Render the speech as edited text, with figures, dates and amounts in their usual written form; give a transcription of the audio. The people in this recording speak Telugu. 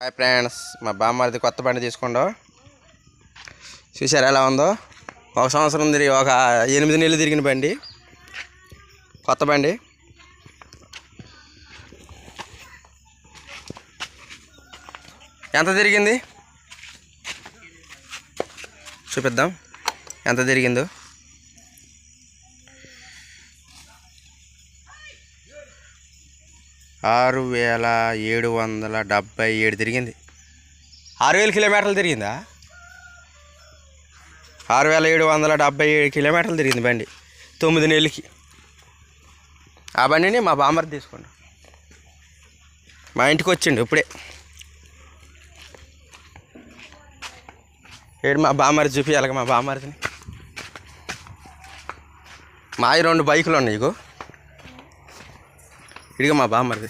హాయ్ ఫ్రెండ్స్, మా బామ్మది కొత్త బండి తీసుకోండు. చూసారు ఎలా ఉందో? 1 సంవత్సరం తిరిగి 8 నెలలు తిరిగిన బండి, కొత్త బండి. ఎంత తిరిగింది చూపిద్దాం, ఎంత తిరిగిందో. ఆరు 6,777 తిరిగింది. 6,000 కిలోమీటర్లు తిరిగిందా? 6,777 కిలోమీటర్లు తిరిగింది బండి 9 నెలలకి. ఆ బండిని మా బామ్మర్ది తీసుకోండి. మా ఇంటికి వచ్చిండు ఇప్పుడే. ఏడు మా బామ్మర్ది చూపించాలి. మా బామ్మర్దిని మా 2 బైకులు ఉన్నాయి. ఇదిగో మా బామ్మర్ది.